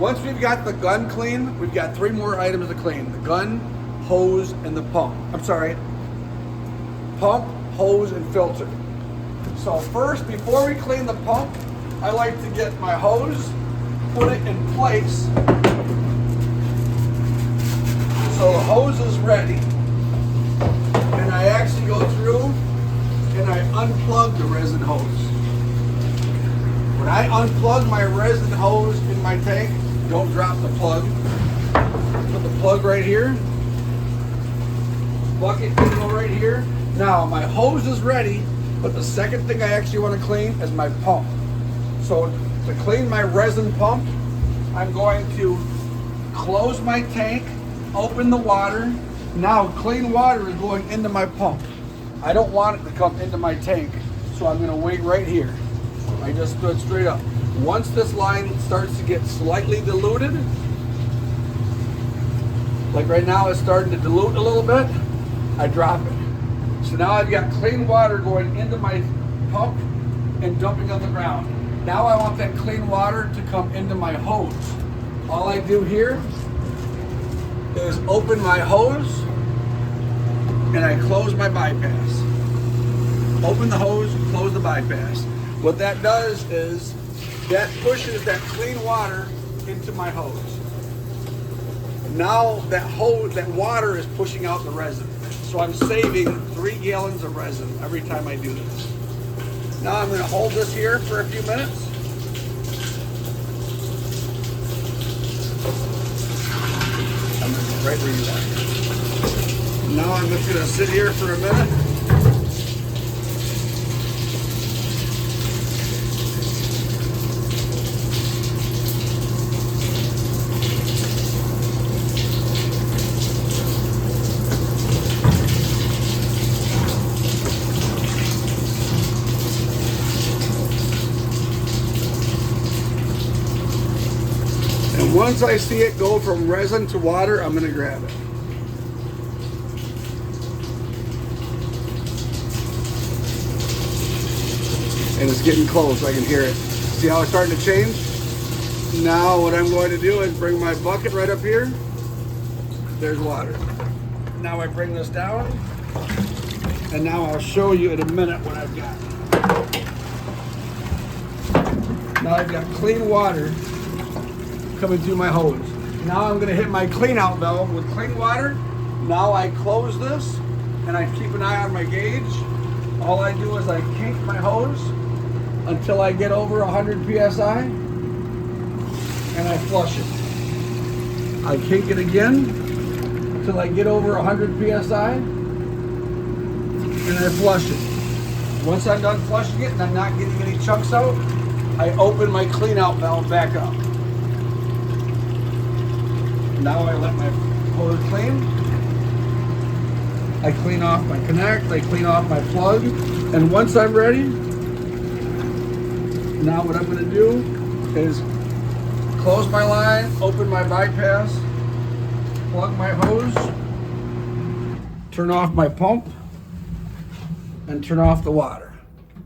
Once we've got the gun clean, we've got 3 more items to clean. The gun, hose, and the pump. I'm sorry, pump, hose, and filter. So first, before we clean the pump, I like to get my hose, put it in place. So the hose is ready. And I actually go through and I unplug the resin hose. When I unplug my resin hose in my tank, don't drop the plug. Put the plug right here. Bucket can go right here. Now my hose is ready, but the second thing I actually want to clean is my pump. So to clean my resin pump, I'm going to close my tank, open the water. Now clean water is going into my pump. I don't want it to come into my tank, so I'm going to wait right here. I just stood straight up. Once this line starts to get slightly diluted, like right now it's starting to dilute a little bit, I drop it. So now I've got clean water going into my pump and dumping on the ground. Now I want that clean water to come into my hose. All I do here is open my hose and I close my bypass. Open the hose, close the bypass. What that does is that pushes that clean water into my hose. Now that water is pushing out the resin. So I'm saving 3 gallons of resin every time I do this. Now I'm going to hold this here for a few minutes. I'm going to go right where you are. Now I'm just going to sit here for a minute. And once I see it go from resin to water, I'm going to grab it. And it's getting close, I can hear it. See how it's starting to change? Now what I'm going to do is bring my bucket right up here. There's water. Now I bring this down. And now I'll show you in a minute what I've got. Now I've got clean water coming through my hose. Now I'm going to hit my clean out valve with clean water. Now I close this and I keep an eye on my gauge. All I do is I kink my hose until I get over 100 psi and I flush it. I kink it again until I get over 100 psi and I flush it. Once I'm done flushing it and I'm not getting any chunks out, I open my clean out valve back up. Now I let my hose clean. I clean off my connect, I clean off my plug, and once I'm ready, now what I'm going to do is close my line, open my bypass, plug my hose, turn off my pump, and turn off the water.